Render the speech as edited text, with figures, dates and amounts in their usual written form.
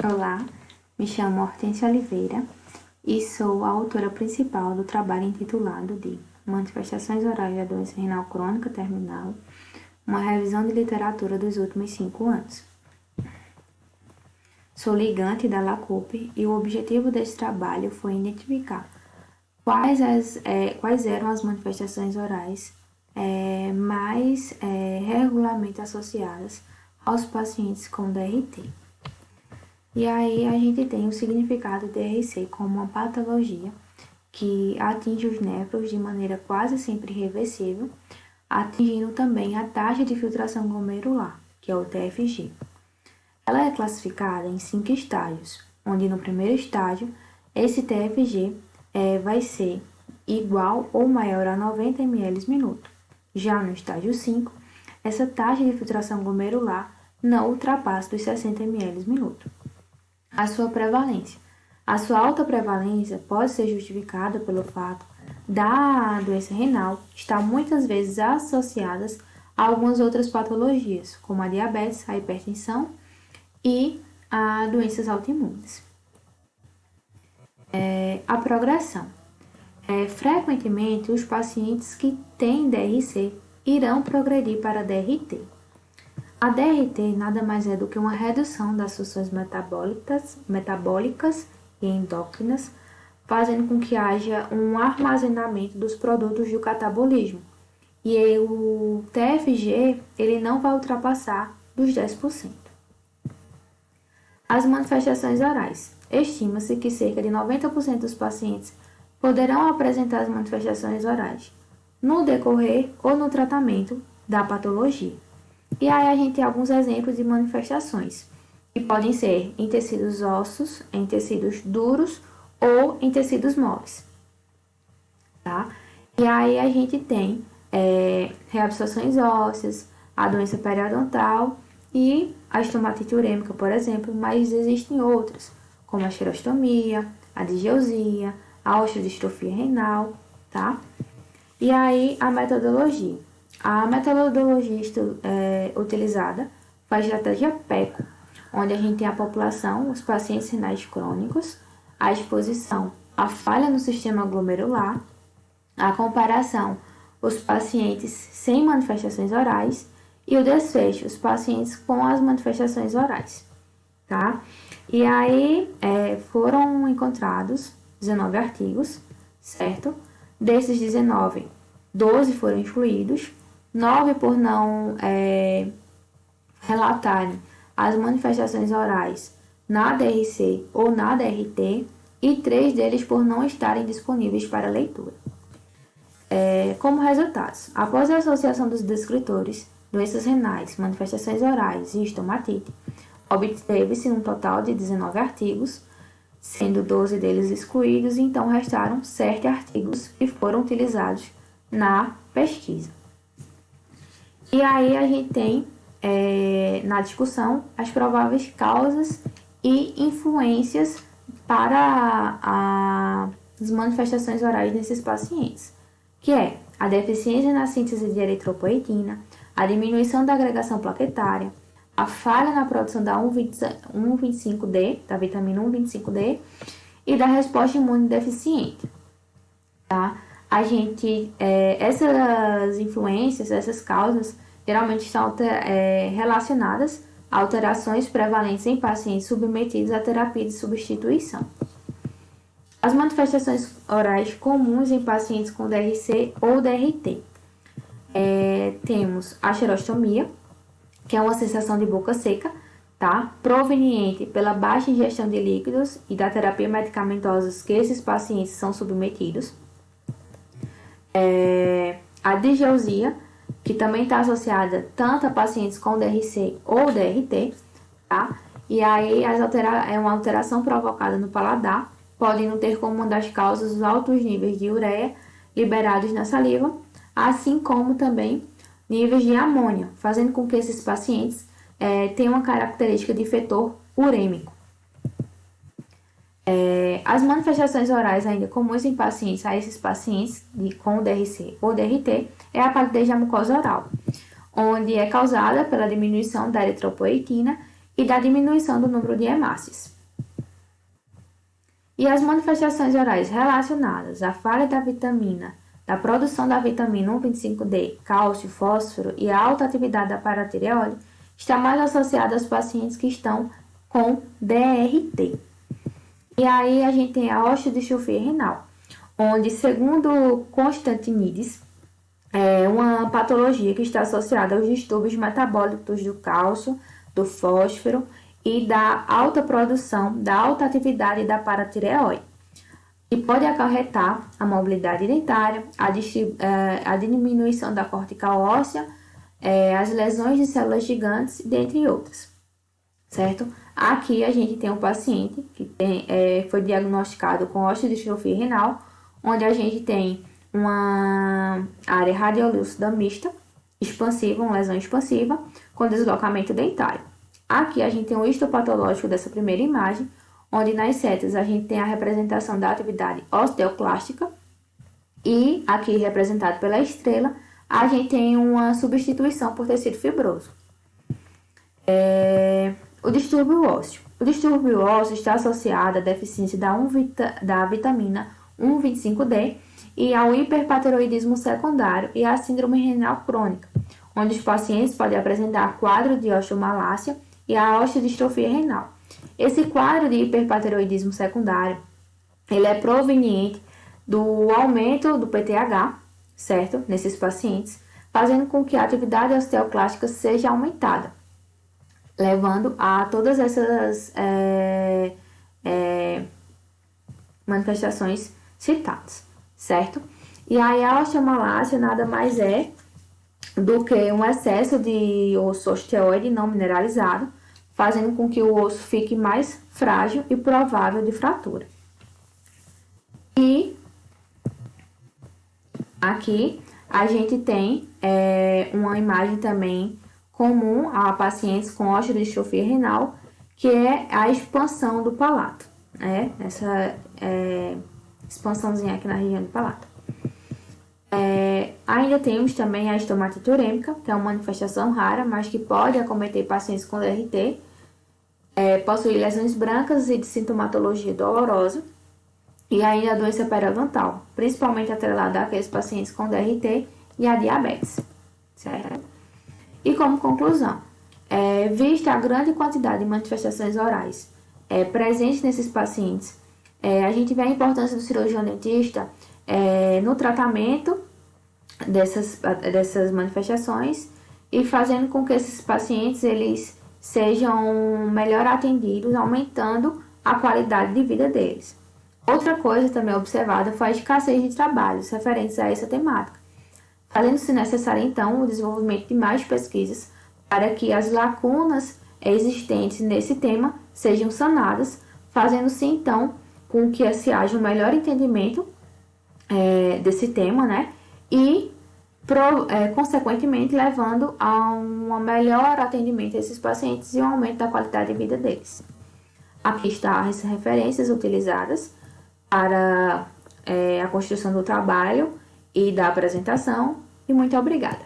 Olá, me chamo Hortência Oliveira e sou a autora principal do trabalho intitulado de Manifestações Orais da Doença Renal Crônica Terminal, uma revisão de literatura dos últimos 5 anos. Sou ligante da LACUP e o objetivo desse trabalho foi identificar quais eram as manifestações orais mais regularmente associadas aos pacientes com DRT. E aí a gente tem o significado de DRC como uma patologia que atinge os néfrons de maneira quase sempre irreversível, atingindo também a taxa de filtração glomerular, que é o TFG. Ela é classificada em 5 estágios, onde no primeiro estágio, esse TFG vai ser igual ou maior a 90 ml minuto. Já no estágio 5, essa taxa de filtração glomerular não ultrapassa os 60 ml minuto. A sua prevalência. A sua alta prevalência pode ser justificada pelo fato da doença renal estar muitas vezes associada a algumas outras patologias, como a diabetes, a hipertensão e a doenças autoimunes. A progressão. Frequentemente, os pacientes que têm DRC irão progredir para DRT. A DRT nada mais é do que uma redução das funções metabólicas e endócrinas, fazendo com que haja um armazenamento dos produtos do catabolismo. E o TFG ele não vai ultrapassar dos 10%. As manifestações orais. Estima-se que cerca de 90% dos pacientes poderão apresentar as manifestações orais no decorrer ou no tratamento da patologia. E aí a gente tem alguns exemplos de manifestações, que podem ser em tecidos ósseos, em tecidos duros ou em tecidos moles. Tá? E aí a gente tem reabsorções ósseas, a doença periodontal e a estomatite urêmica, por exemplo, mas existem outras, como a xerostomia, a disgeusia, a osteodistrofia renal, tá? E aí a metodologia. A metodologia utilizada foi a estratégia PECO, onde a gente tem a população, os pacientes renais crônicos, a exposição à falha no sistema glomerular, a comparação, os pacientes sem manifestações orais e o desfecho, os pacientes com as manifestações orais, tá? E aí foram encontrados 19 artigos, certo? Desses 19, 12 foram excluídos, 9 por não relatarem as manifestações orais na DRC ou na DRT e 3 deles por não estarem disponíveis para leitura. Como resultados, após a associação dos descritores, doenças renais, manifestações orais e estomatite, obteve-se um total de 19 artigos, sendo 12 deles excluídos, então restaram 7 artigos que foram utilizados na pesquisa. E aí a gente tem na discussão as prováveis causas e influências para as manifestações orais nesses pacientes, que é a deficiência na síntese de eritropoetina, a diminuição da agregação plaquetária, a falha na produção da 1,25D, da vitamina 1,25D e da resposta imune deficiente, tá? Essas influências, essas causas, geralmente estão relacionadas a alterações prevalentes em pacientes submetidos à terapia de substituição. As manifestações orais comuns em pacientes com DRC ou DRT. Temos a xerostomia, que é uma sensação de boca seca, tá? Proveniente pela baixa ingestão de líquidos e da terapia medicamentosa que esses pacientes são submetidos. A disgeusia, que também está associada tanto a pacientes com DRC ou DRT, tá? E aí é uma alteração provocada no paladar, podendo ter como uma das causas os altos níveis de ureia liberados na saliva, assim como também níveis de amônia, fazendo com que esses pacientes tenham uma característica de fetor urêmico. As manifestações orais ainda comuns em esses pacientes com DRC ou DRT é a palidez da mucosa oral, onde é causada pela diminuição da eritropoetina e da diminuição do número de hemácias. E as manifestações orais relacionadas à falha da produção da vitamina 1,25D, cálcio, fósforo e a alta atividade da paratireoide está mais associada aos pacientes que estão com DRT. E aí a gente tem a osteodistrofia renal, onde, segundo Constantinides, é uma patologia que está associada aos distúrbios metabólicos do cálcio, do fósforo e da alta produção, da alta atividade da paratireoide, e pode acarretar a mobilidade dentária, a diminuição da cortical óssea, as lesões de células gigantes, dentre outras, certo? Aqui a gente tem um paciente que foi diagnosticado com osteodistrofia renal, onde a gente tem uma área radiolúcida mista, expansiva, uma lesão expansiva, com deslocamento dentário. Aqui a gente tem um histopatológico dessa primeira imagem, onde nas setas a gente tem a representação da atividade osteoclástica e aqui representado pela estrela, a gente tem uma substituição por tecido fibroso. O distúrbio ósseo. O distúrbio ósseo está associado à deficiência da vitamina 1,25D e ao hiperpateroidismo secundário e à síndrome renal crônica, onde os pacientes podem apresentar quadro de osteomalácia e a osteodistrofia renal. Esse quadro de hiperpateroidismo secundário, ele é proveniente do aumento do PTH, certo? Nesses pacientes, fazendo com que a atividade osteoclástica seja aumentada, levando a todas essas manifestações citadas, certo? E aí a osteomalácia nada mais é do que um excesso de osso osteoide não mineralizado, fazendo com que o osso fique mais frágil e provável de fratura. E aqui a gente tem uma imagem também comum a pacientes com osteodistrofia renal, que é a expansão do palato, essa expansãozinha aqui na região do palato. Ainda temos também a estomatite urêmica, que é uma manifestação rara, mas que pode acometer pacientes com DRT, possui lesões brancas e de sintomatologia dolorosa, e ainda a doença periodontal, principalmente atrelada àqueles pacientes com DRT e a diabetes, certo? E como conclusão, vista a grande quantidade de manifestações orais presentes nesses pacientes, a gente vê a importância do cirurgião dentista no tratamento dessas manifestações e fazendo com que esses pacientes eles sejam melhor atendidos, aumentando a qualidade de vida deles. Outra coisa também observada foi a escassez de trabalhos referentes a essa temática, fazendo-se necessário, então, o desenvolvimento de mais pesquisas para que as lacunas existentes nesse tema sejam sanadas, fazendo-se, então, com que se haja um melhor entendimento desse tema, e, consequentemente, levando a um melhor atendimento a esses pacientes e um aumento da qualidade de vida deles. Aqui estão as referências utilizadas para a construção do trabalho e da apresentação, e muito obrigada.